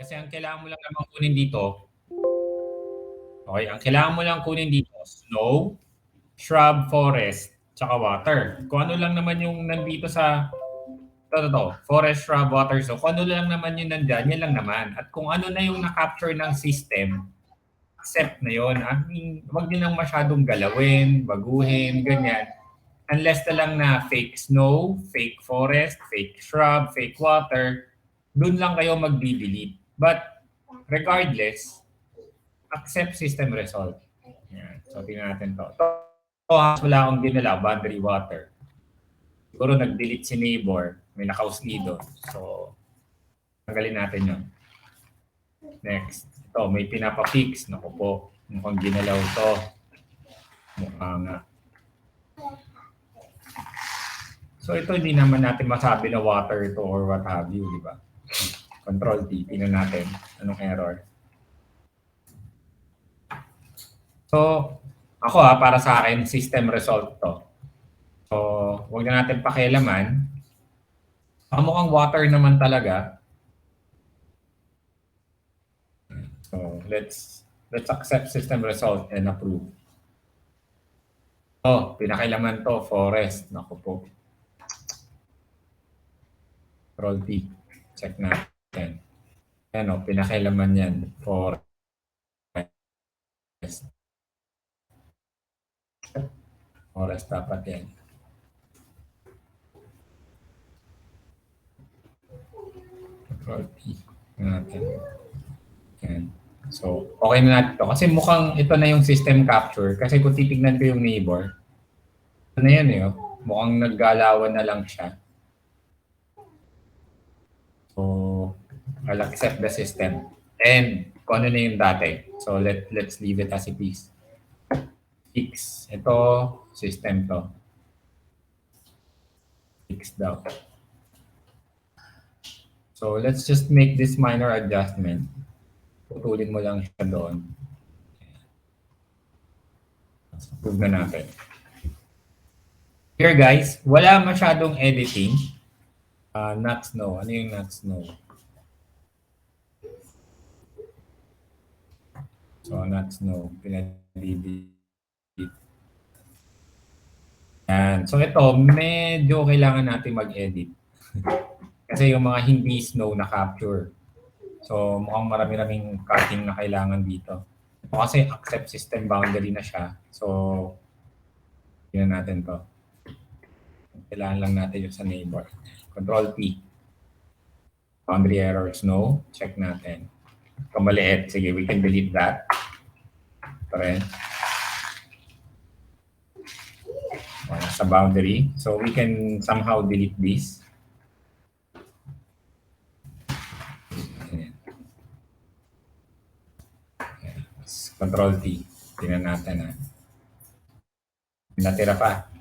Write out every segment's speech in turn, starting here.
Kasi ang kailangan mo lang naman kunin dito, okay, ang kailangan mo lang kunin dito, snow, shrub, forest, tsaka water. Kung ano lang naman yung nandito sa forest, shrub, water. So kung ano lang naman yung nandyan, yan lang naman. At kung ano na yung na-capture ng system, accept na yun. I mean, wag din lang masyadong galawin, baguhin, ganyan. Unless na lang na fake snow, fake forest, fake shrub, fake water, dun lang kayo mag-delete. But regardless, accept system result. Yan. So, tingnan natin to. Wala akong dinala, boundary water. Siguro nag-delete si neighbor, may nakausli doon. So, tanggalin natin yun. Next. Ito, may pinapa-fix. Naku po, mukhang ginalaw to. Mukha nga. So, ito hindi naman natin masabi na water ito or what have you, di ba? Control T, tingnan natin anong error. So, ako para sa akin, system result to. So, huwag na natin pakialaman. Mukhang water naman talaga. So, let's accept system result and approve. Oh, pinakailaman to, forest. Naku po. Control T. Check natin. Ano, pinakailaman yan, forest. Forest dapat yan. Control P. Natin. Yan. So, okay na natin to. Kasi mukhang ito na yung system capture. Kasi kung titignan ko yung neighbor, ano yan eh, mukhang naggalawan na lang siya. So, I'll accept the system. And kung ano na yung dati. So, let's leave it as it is. Fix. Ito, system to. Fix daw. So, let's just make this minor adjustment. Putulin mo lang siya doon. Prove na natin. Here guys, wala masyadong editing. Not snow. Ano yung not snow? So, not snow. Pinag-delete. Yan. So, ito, medyo kailangan natin mag-edit. Kasi yung mga hindi snow na capture. So, mukhang marami-raming cutting na kailangan dito. Kasi accept system boundary na siya. So, yun natin to. Kailangan lang natin yung sa neighbor. Control T. Boundary errors, no. Check natin. Kung maliit, sige, we can delete that. Ito rin. Sa boundary. So, we can somehow delete this. Control T. Tingnan natin ha. Natira pa.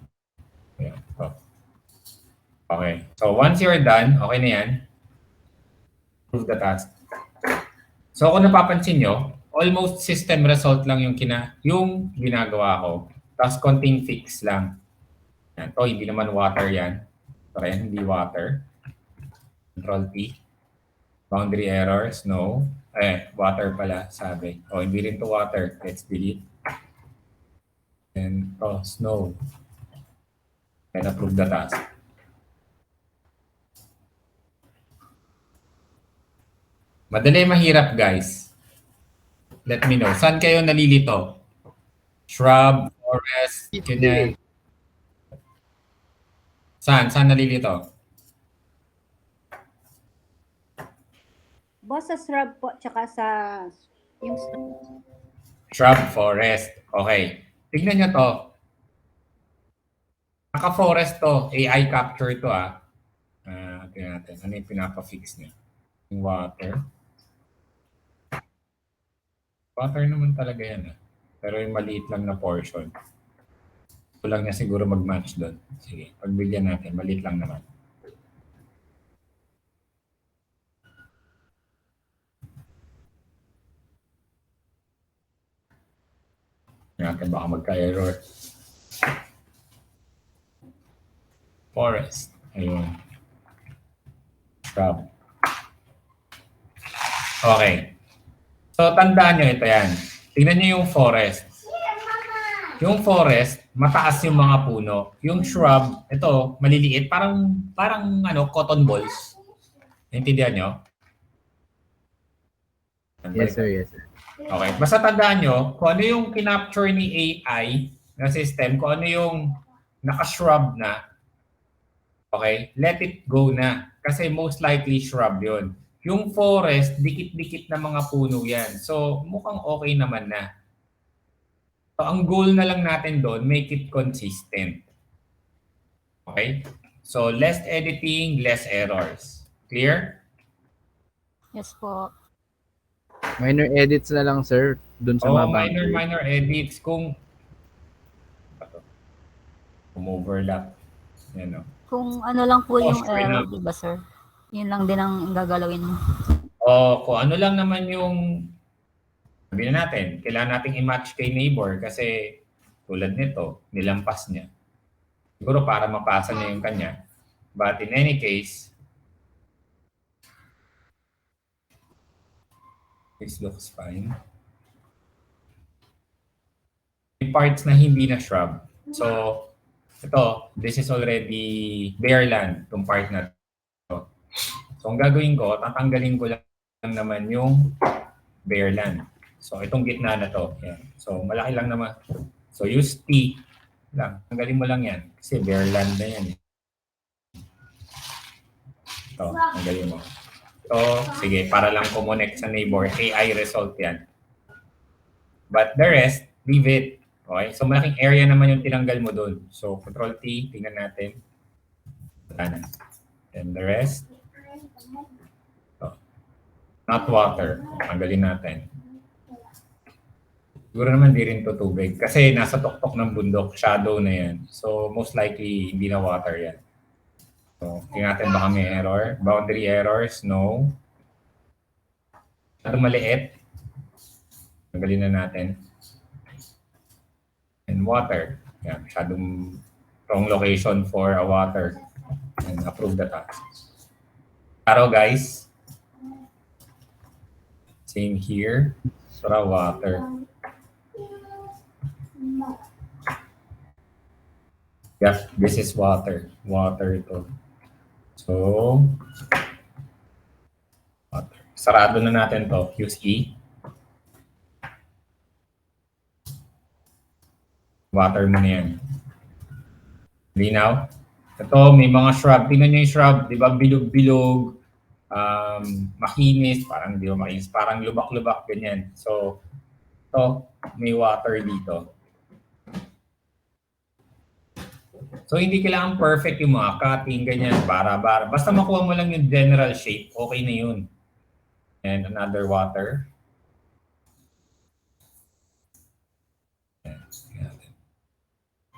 Okay. So once you're done, okay na yan. Prove the task. So kung napapansin nyo, almost system result lang yung ginagawa ko. Tapos konting fix lang. Yan. To, hindi naman water yan. So yan, hindi water. Control T. Boundary errors, no. Water pala, sabi. Hindi rin to water. Let's delete. And snow. And approve the task. Madali mahirap, guys. Let me know. Saan kayo nalilito? Shrub, forest, ganyan. Saan nalilito? Boss, sa shrub po, tsaka sa yung Shrub, forest. Okay. Tignan nyo to. Naka-forest to. AI capture to tignan natin. Ano yung pinapa-fix niya? Yung water. Water naman talaga yan. Pero yung maliit lang na portion. Kulang niya siguro mag-match doon. Sige, pagbigyan natin. Maliit lang naman. Natin baka magka-error. Forest. Ayun. Shrub. Okay. So, tandaan nyo ito yan. Tingnan nyo yung forest. Yung forest, mataas yung mga puno. Yung shrub, ito, maliliit. Parang cotton balls. Naintindihan nyo? Yes, sir. Yes, sir. Okay. Basta tandaan nyo, kung ano yung kinapture ni AI na system, kung ano yung naka-shrub na, okay, let it go na. Kasi most likely shrub yun. Yung forest, dikit-dikit na mga puno yan. So, mukhang okay naman na. So, ang goal na lang natin doon, make it consistent. Okay? So, less editing, less errors. Clear? Yes po. Minor edits na lang, sir, dun sa Oh, mga boundaries. minor edits kung overlap. Yan o. Kung ano lang po yung sure error, enough. di ba sir? Yun lang din ang gagalawin mo. O kung ano lang naman yung sabihin na natin, kailangan nating i-match kay neighbor kasi tulad nito, nilampas niya. Siguro para mapasa niya yung kanya. But in any case, this looks fine. May parts na hindi na shrub. So, ito, this is already bare land, itong part na ito. So, ang gagawin ko, tatanggalin ko lang naman yung bare land. So, itong gitna na to. Yan. So, malaki lang naman. So, use T lang. Tanggalin mo lang yan. Kasi bare land na yan. Ito, tanggalin mo. So, sige, para lang kumonect sa neighbor, AI result yan. But the rest, leave it. Okay? So, malaking area naman yung tinanggal mo doon. So, Control T, tingnan natin. Wala na. And the rest, not water. Tanggalin natin. Siguro naman di rin to tubig. Kasi nasa tuktok ng bundok, shadow na yan. So, most likely, hindi na water yan. So, tingnan natin baka may error. Boundary errors, no. Masyadong maliit. Tanggalin na natin. And water. Yan, masyadong wrong location for a water. And approve the task. Araw, guys. Same here. Para water. Yep, this is water. Water ito. So, water. Sarado na natin to. Use E. Water mo na yan. Linaw. Ito, may mga shrub. Tingnan nyo yung shrub. Di ba? Bilog-bilog. Makinis. Parang di ba makinis. Parang lubak-lubak. Ganyan. So, ito, may water dito. So, hindi kailangan perfect yung mga cutting, ganyan, bara-bara. Basta makuha mo lang yung general shape, okay na yun. And another water.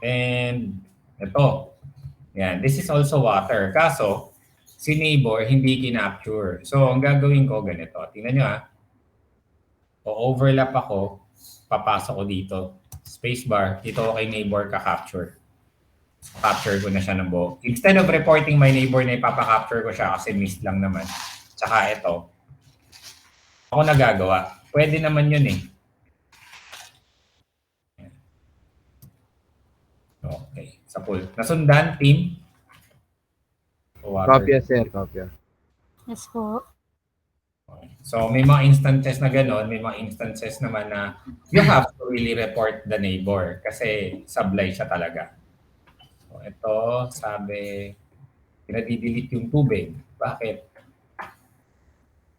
And ito. Yan, this is also water. Kaso, si neighbor hindi kinapture. So, ang gagawin ko ganito. Tingnan nyo O-overlap ako, papasok ko dito. Spacebar, dito ko kay neighbor ka-capture. Capture ko na siya ng buo. Instead of reporting my neighbor na ipapaka-capture ko siya kasi missed lang naman. Tsaka ito. Ako nagagawa. Pwede naman yun eh. Okay. Sa pool. Nasundan, team? Copy, sir. Copy. Yes po. Okay. So may mga instances na gano'n, may mga instances naman na you have to really report the neighbor kasi sablay siya talaga. So ito, sabi, pinadidelete yung tubig. Bakit?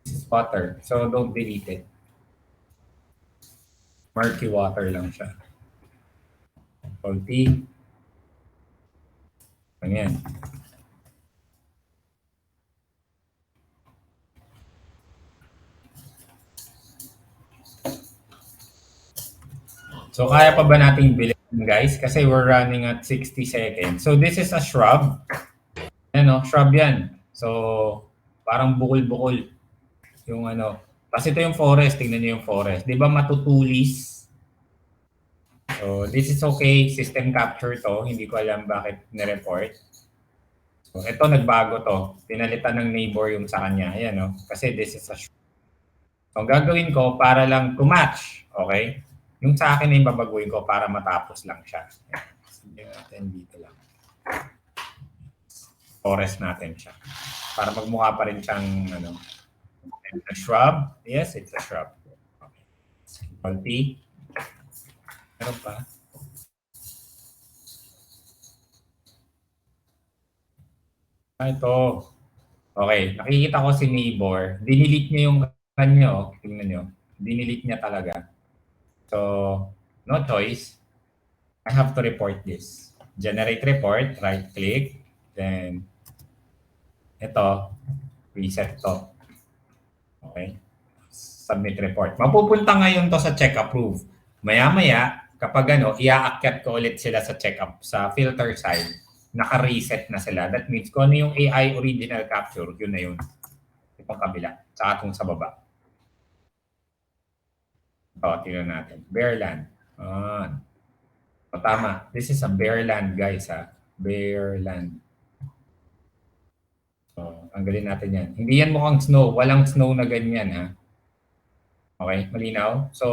This is water. So don't delete it. Murky water lang siya. Control T. Ganyan. So, kaya pa ba nating bilisan, guys? Kasi we're running at 60 seconds. So, this is a shrub. Ano, shrub yan. So, parang bukol-bukol. Yung ano. Kasi ito yung forest. Tingnan nyo yung forest. Di ba matutulis? So, this is okay. System capture to. Hindi ko alam bakit nireport. So, ito nagbago to. Pinalitan ng neighbor yung sa kanya. Ayan, no? Kasi this is a shrub. So, ang gagawin ko para lang to match, okay? Yung sa akin na yung babaguhin ko para matapos lang siya. Sige natin dito lang. Forest natin siya. Para magmukha pa rin siyang, ano, a shrub. Yes, it's a shrub. Okay. Control T. Meron pa. Ito. Okay, nakikita ko si neighbor. Dinilit niya yung kanyo. Tingnan nyo. Dinilit niya talaga. So, no choice. I have to report this. Generate report, right click, then ito, reset to. Okay? Submit report. Mapupunta ngayon to sa check approve. Maya-maya, kapag ano, ia-accept ko ulit sila sa check up, sa filter side, naka-reset na sila. That means kung ano yung AI original capture, yun na yun. Itong kabila, sa atong sa baba. O, tingnan natin. Bearland. O, tama. This is a Bearland, guys, ha. Bearland. So, tanggalin natin yan. Hindi yan mukhang snow. Walang snow na ganyan, ha. Okay, malinaw? So,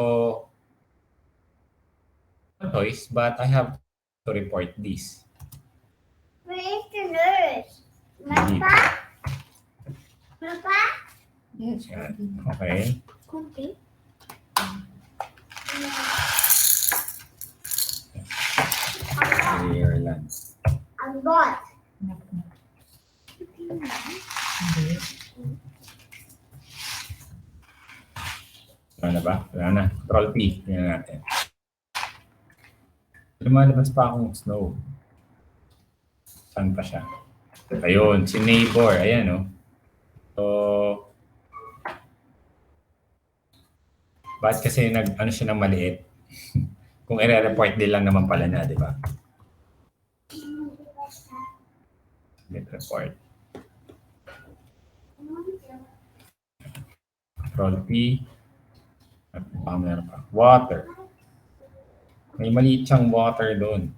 no choice, but I have to report this. Where is the nurse? Mapa? Mapa? Yes. Yan. Okay. Cookie? Bearland. I'm bought. Wala na ba? Wala na. Control P. Tingnan natin. Lumalabas pa akong snow. Saan pa siya? Ayun, si neighbor. Ayan, oh. So, bakit kasi ano siya ng maliit? Kung i-report din lang naman pala niya, di ba? Submit report. Control P. At meron pa. Water. May maliit siyang water doon.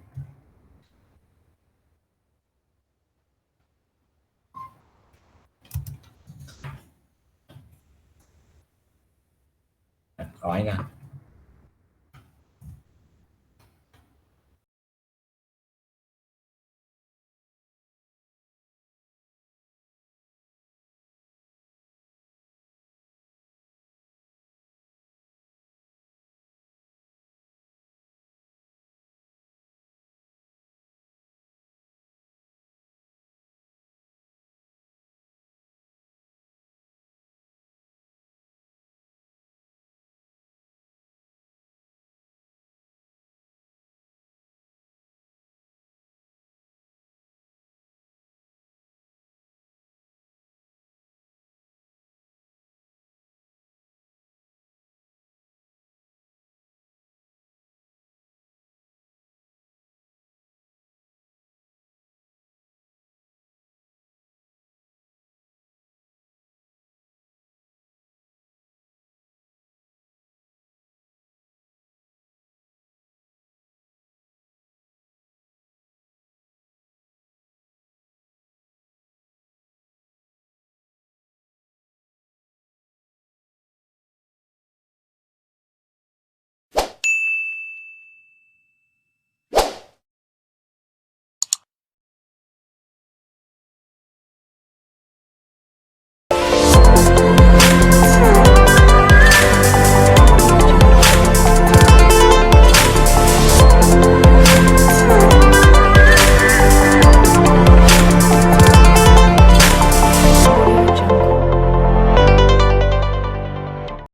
Okay na.